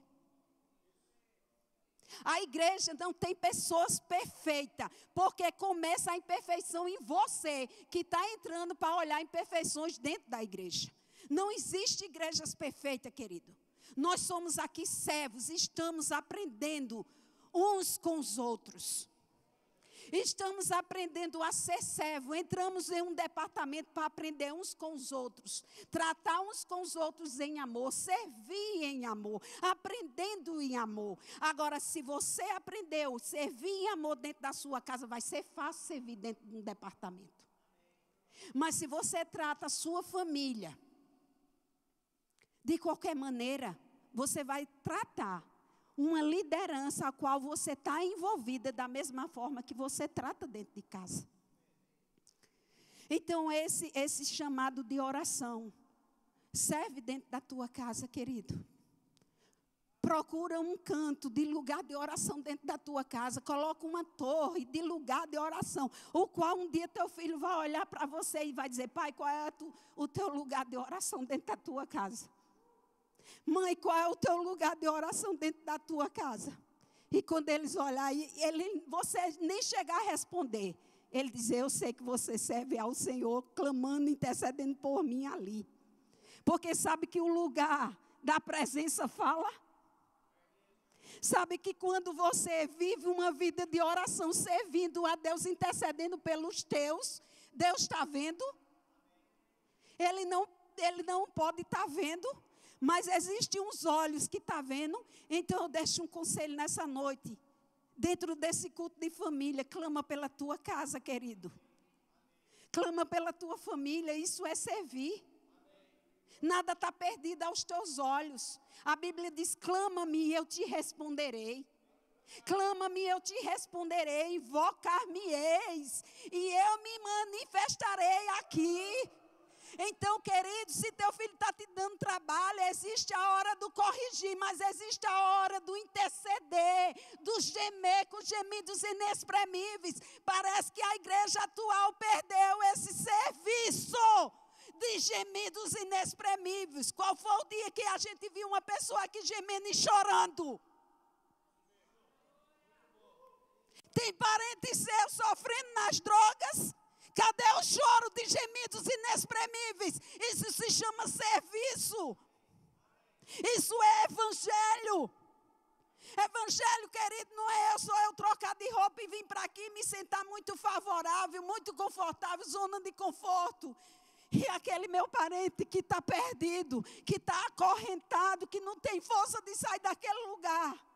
A igreja não tem pessoas perfeitas, porque começa a imperfeição em você, que está entrando para olhar imperfeições dentro da igreja. Não existe igrejas perfeitas, querido. Nós somos aqui servos, estamos aprendendo uns com os outros. Estamos aprendendo a ser servo. Entramos em um departamento para aprender uns com os outros. Tratar uns com os outros em amor. Servir em amor. Aprendendo em amor. Agora, se você aprendeu a servir em amor dentro da sua casa, vai ser fácil servir dentro de um departamento. Mas se você trata a sua família de qualquer maneira, você vai tratar uma liderança a qual você está envolvida da mesma forma que você trata dentro de casa. Então, esse chamado de oração serve dentro da tua casa, querido. Procura um canto de lugar de oração dentro da tua casa. Coloca uma torre de lugar de oração, o qual um dia teu filho vai olhar para você e vai dizer: pai, qual é o teu lugar de oração dentro da tua casa? Mãe, qual é o teu lugar de oração dentro da tua casa? E quando eles olharem, você nem chegar a responder, ele diz: eu sei que você serve ao Senhor, clamando, intercedendo por mim ali. Porque sabe que o lugar da presença fala. Sabe que quando você vive uma vida de oração, servindo a Deus, intercedendo pelos teus, Deus está vendo. Ele não pode estar vendo. Mas existem uns olhos que estão vendo. Então eu deixo um conselho nessa noite. Dentro desse culto de família, clama pela tua casa, querido. Clama pela tua família, isso é servir. Nada está perdido aos teus olhos. A Bíblia diz: clama-me e eu te responderei. Clama-me e eu te responderei, invocar-me-eis e eu me manifestarei aqui. Então, querido, se teu filho está te dando trabalho, existe a hora do corrigir, mas existe a hora do interceder, do gemer com gemidos inexprimíveis. Parece que a igreja atual perdeu esse serviço de gemidos inexprimíveis. Qual foi o dia que a gente viu uma pessoa aqui gemendo e chorando? Tem parente seu sofrendo nas drogas? Cadê o choro de gemidos inexprimíveis? Isso se chama serviço. Isso é evangelho. Evangelho, querido, não é só eu trocar de roupa e vir para aqui e me sentar muito favorável, muito confortável, zona de conforto. E aquele meu parente que está perdido, que está acorrentado, que não tem força de sair daquele lugar.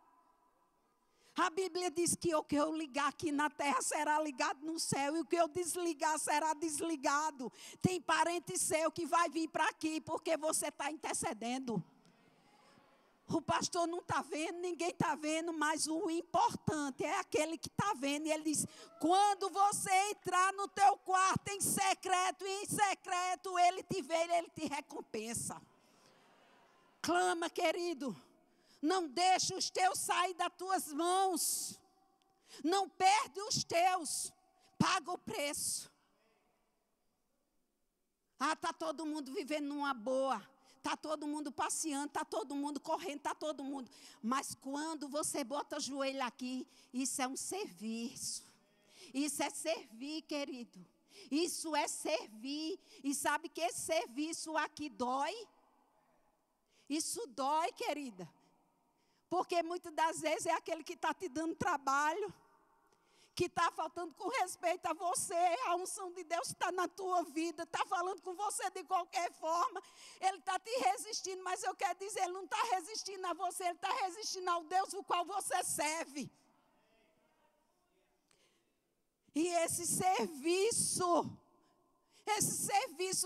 A Bíblia diz que o que eu ligar aqui na terra será ligado no céu, e o que eu desligar será desligado. Tem parente seu que vai vir para aqui porque você está intercedendo. O pastor não está vendo, ninguém está vendo, mas o importante é aquele que está vendo. E ele diz: quando você entrar no teu quarto em secreto, e em secreto ele te vê, ele te recompensa. Clama, querido. Não deixe os teus sair das tuas mãos. Não perde os teus. Paga o preço. Está todo mundo vivendo numa boa. Está todo mundo passeando, está todo mundo correndo, está todo mundo. Mas quando você bota o joelho aqui, isso é um serviço. Isso é servir, querido. Isso é servir. E sabe que esse serviço aqui dói? Isso dói, querida. Porque muitas das vezes é aquele que está te dando trabalho, que está faltando com respeito a você, a unção de Deus está na tua vida, está falando com você de qualquer forma, ele está te resistindo, mas eu quero dizer, ele não está resistindo a você, ele está resistindo ao Deus o qual você serve. E esse serviço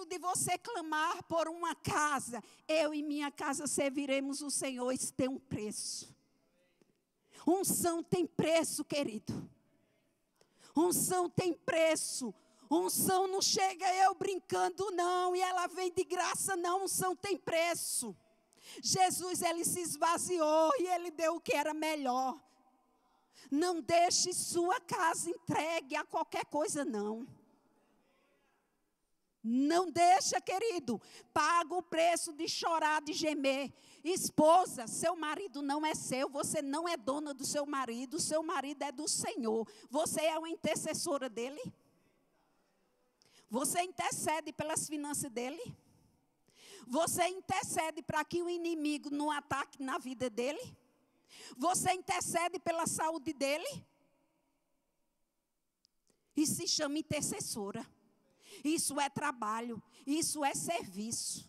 de você clamar por uma casa, eu e minha casa serviremos o Senhor, isso tem um preço. Unção tem preço, querido. Unção tem preço. Unção não chega eu brincando não, e ela vem de graça não, unção tem preço. Jesus, ele se esvaziou e ele deu o que era melhor. Não deixe sua casa entregue a qualquer coisa não. Não deixa, querido. Paga o preço de chorar, de gemer. Esposa, seu marido não é seu. Você não é dona do seu marido. Seu marido é do Senhor. Você é uma intercessora dele? Você intercede pelas finanças dele? Você intercede para que o inimigo não ataque na vida dele? Você intercede pela saúde dele? Isso se chama intercessora. Isso é trabalho, isso é serviço.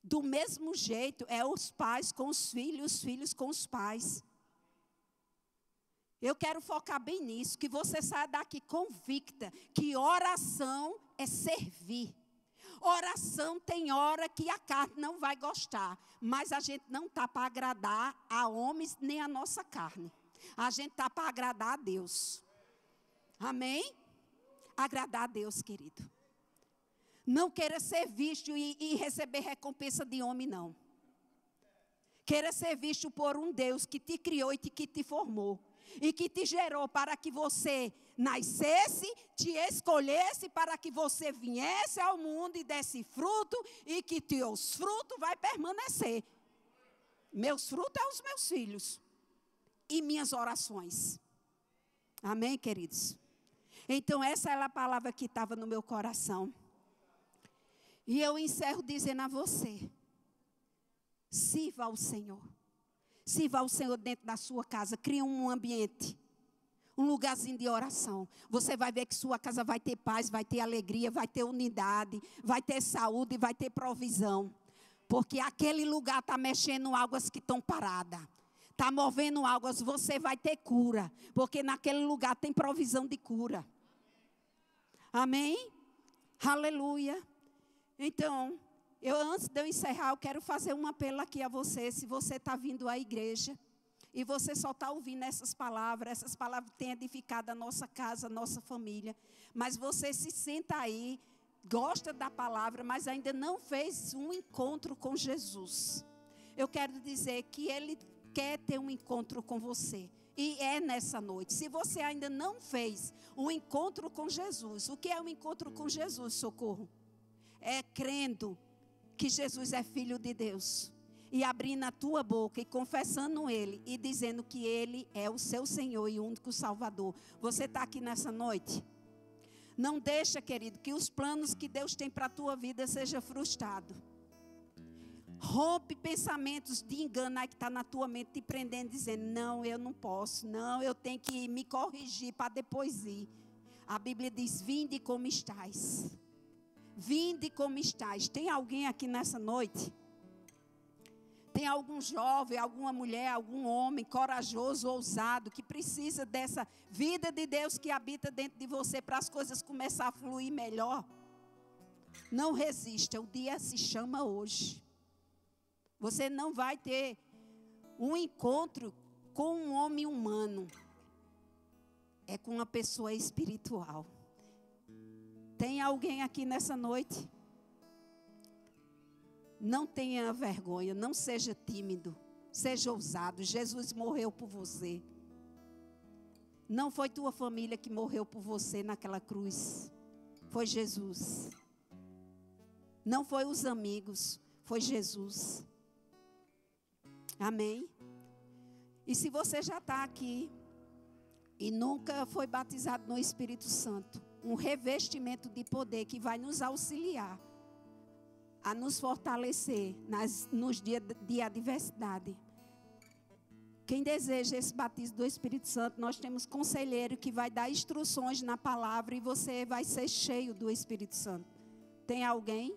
Do mesmo jeito, é os pais com os filhos com os pais. Eu quero focar bem nisso, que você saia daqui convicta que oração é servir. Oração tem hora que a carne não vai gostar, mas a gente não está para agradar a homens nem a nossa carne. A gente está para agradar a Deus. Amém? Agradar a Deus, querido. Não queira ser visto e receber recompensa de homem, não. Queira ser visto por um Deus que te criou e que te formou. E que te gerou para que você nascesse, te escolhesse, para que você viesse ao mundo e desse fruto. E que teus frutos vai permanecer. Meus frutos são os meus filhos. E minhas orações. Amém, queridos? Então, essa é a palavra que estava no meu coração. E eu encerro dizendo a você: sirva ao Senhor. Sirva ao Senhor dentro da sua casa. Crie um ambiente, um lugarzinho de oração. Você vai ver que sua casa vai ter paz, vai ter alegria, vai ter unidade, vai ter saúde, vai ter provisão. Porque aquele lugar está mexendo águas que estão paradas. Está movendo águas, você vai ter cura. Porque naquele lugar tem provisão de cura. Amém? Aleluia. Então, antes de eu encerrar, eu quero fazer um apelo aqui a você. Se você está vindo à igreja e você só está ouvindo essas palavras têm edificado a nossa casa, a nossa família. Mas você se senta aí, gosta da palavra, mas ainda não fez um encontro com Jesus. Eu quero dizer que Ele quer ter um encontro com você. E é nessa noite. Se você ainda não fez um encontro com Jesus. O que é um encontro com Jesus, Socorro? É crendo que Jesus é Filho de Deus. E abrindo a tua boca e confessando Ele. E dizendo que Ele é o seu Senhor e único Salvador. Você está aqui nessa noite? Não deixa, querido, que os planos que Deus tem para a tua vida sejam frustrados. Rompe pensamentos de engano aí que está na tua mente, te prendendo, dizendo: não, eu não posso, não, eu tenho que me corrigir para depois ir. A Bíblia diz: vinde como estais. Vinde como estais. Tem alguém aqui nessa noite? Tem algum jovem, alguma mulher, algum homem corajoso, ousado, que precisa dessa vida de Deus que habita dentro de você para as coisas começar a fluir melhor? Não resista, o dia se chama hoje. Você não vai ter um encontro com um homem humano. É com uma pessoa espiritual. Tem alguém aqui nessa noite? Não tenha vergonha, não seja tímido. Seja ousado. Jesus morreu por você. Não foi tua família que morreu por você naquela cruz. Foi Jesus. Não foi os amigos, foi Jesus. Amém? E se você já está aqui e nunca foi batizado no Espírito Santo, um revestimento de poder que vai nos auxiliar a nos fortalecer nos dias de adversidade. Quem deseja esse batismo do Espírito Santo, nós temos conselheiro que vai dar instruções na palavra e você vai ser cheio do Espírito Santo. Tem alguém?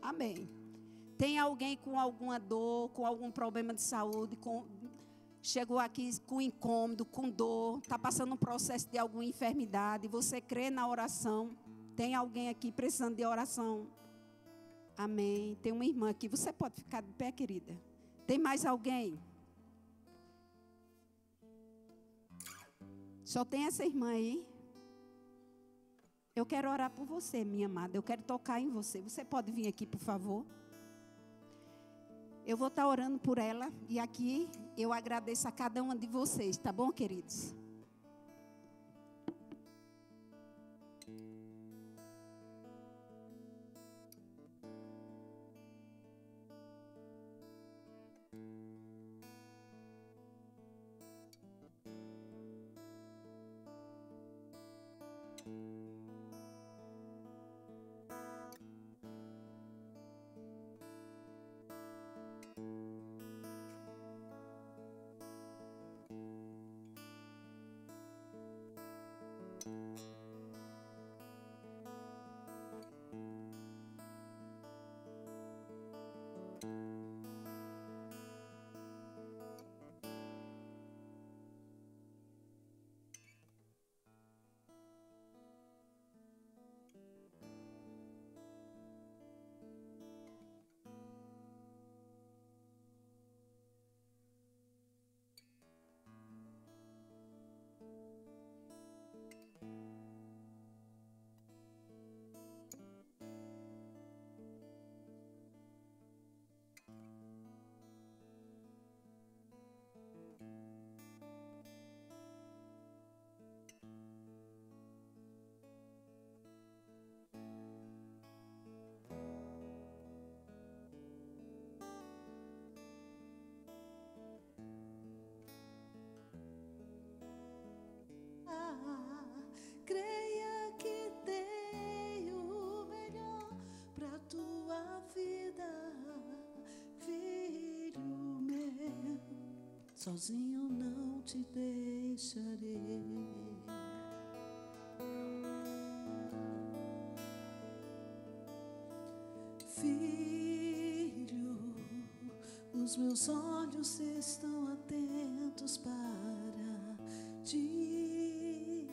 Amém. Tem alguém com alguma dor, com algum problema de saúde, chegou aqui com incômodo, com dor, está passando um processo de alguma enfermidade, você crê na oração? Tem alguém aqui precisando de oração? Amém. Tem uma irmã aqui, você pode ficar de pé, querida. Tem mais alguém? Só tem essa irmã aí? Eu quero orar por você, minha amada. Eu quero tocar em você. Você pode vir aqui, por favor? Eu vou estar orando por ela. E aqui eu agradeço a cada uma de vocês. Tá bom, queridos? Creia que tenho o melhor pra tua vida, filho meu. Sozinho não te deixarei. Filho, os meus olhos estão atentos para ti.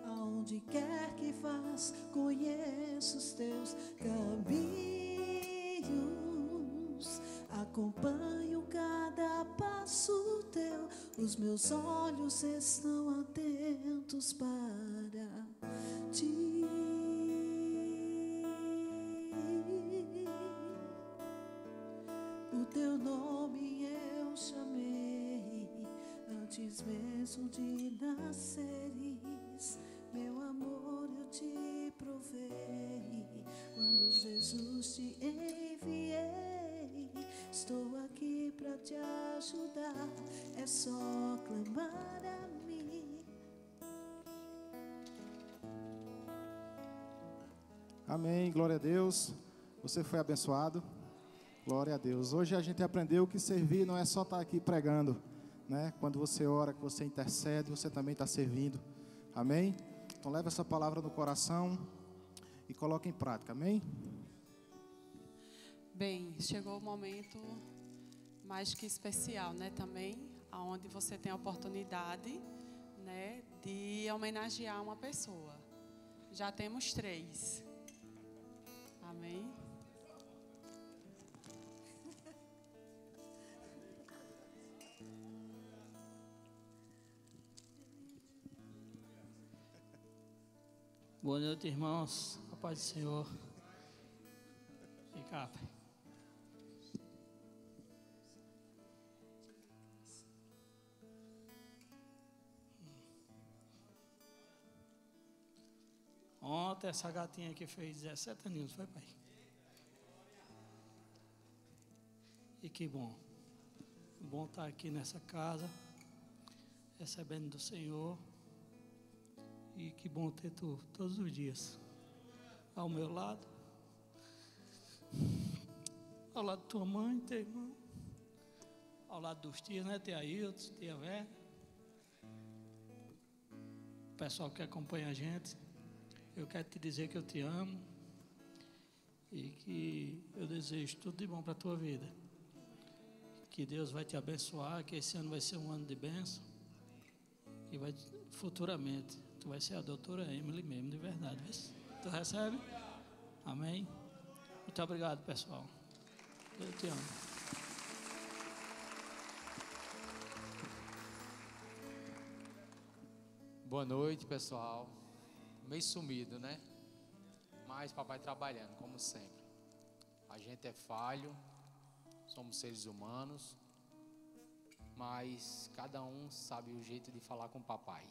Aonde quer que vás, conheço os teus caminhos. Acompanho cada passo teu. Os meus olhos estão atentos para ti. O teu nome eu chamei antes mesmo de nasceres. Meu amor, eu te provei quando Jesus te enviei. Estou aqui para te ajudar, é só clamar a mim. Amém, glória a Deus. Você foi abençoado. Glória a Deus. Hoje a gente aprendeu que servir não é só estar aqui pregando, né? Quando você ora, que você intercede, você também está servindo. Amém? Então leva essa palavra no coração e coloca em prática. Amém? Bem, chegou o momento mais que especial, né? Também, onde você tem a oportunidade, né, de homenagear uma pessoa. Já temos 3. Amém? Boa noite, irmãos. A paz do Senhor. Vem cá, pai. ontem essa gatinha que fez 17 aninhos, foi, pai? E que bom. Bom estar aqui nessa casa, recebendo do Senhor. E que bom ter tu todos os dias ao meu lado. Ao lado da tua mãe, teu irmão. Ao lado dos tios, né? Tia Ailton, tia Vé. O pessoal que acompanha a gente. Eu quero te dizer que eu te amo. E que eu desejo tudo de bom para a tua vida. Que Deus vai te abençoar, que esse ano vai ser um ano de bênção. E vai, futuramente, tu vai ser a doutora Emily mesmo, de verdade. Tu recebe? Amém? Muito obrigado, pessoal. Eu te amo. Boa noite, pessoal. Meio sumido, né? Mas papai trabalhando, como sempre. A gente é falho, somos seres humanos, mas cada um sabe o jeito de falar com o papai.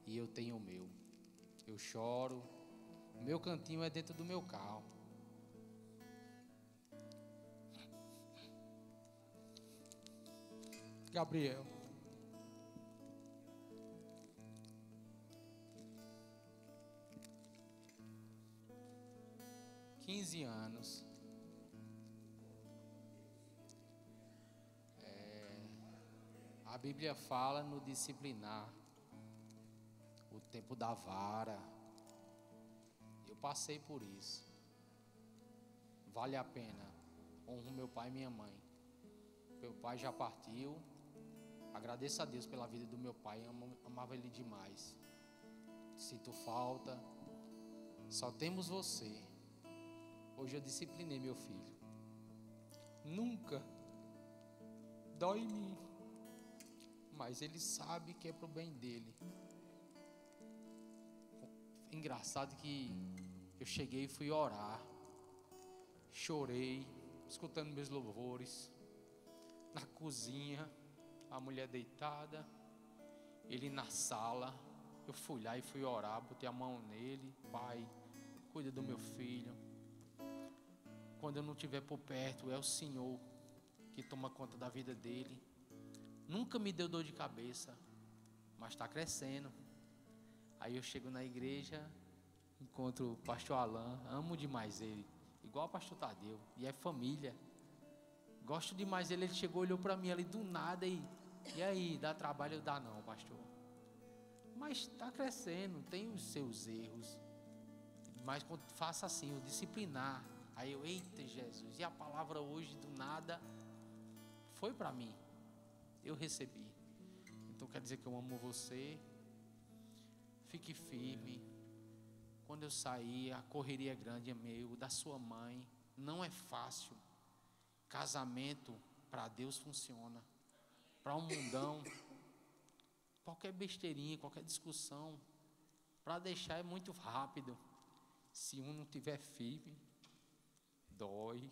E eu tenho o meu. Eu choro. O meu cantinho é dentro do meu carro. Gabriel. Quinze anos. A Bíblia fala no disciplinar, o tempo da vara. Eu passei por isso. Vale a pena. Honro meu pai e minha mãe. Meu pai já partiu. Agradeço a Deus pela vida do meu pai. Amava ele demais. Sinto falta. Só temos você. Hoje eu disciplinei meu filho. Nunca dói em mim, mas ele sabe que é pro bem dele. Engraçado que eu cheguei e fui orar. Chorei, escutando meus louvores. Na cozinha, a mulher deitada, ele na sala. Eu fui lá e fui orar, botei a mão nele. Pai, cuida do meu filho. Quando eu não estiver por perto, é o Senhor que toma conta da vida dele. Nunca me deu dor de cabeça, mas está crescendo. Aí eu chego na igreja, encontro o pastor Alain, amo demais ele, igual o pastor Tadeu, e é família. Gosto demais dele. Ele chegou, olhou para mim ali do nada e aí, dá trabalho? Dá não, pastor. Mas está crescendo, tem os seus erros. Mas quando faça assim, o disciplinar. Aí eu, eita Jesus, e a palavra hoje do nada foi para mim. Eu recebi. Então quer dizer que eu amo você. Fique firme. Quando eu sair, a correria grande é meu, da sua mãe. Não é fácil. Casamento para Deus funciona. Para um mundão, qualquer besteirinha, qualquer discussão, para deixar é muito rápido. Se um não tiver firme, dói.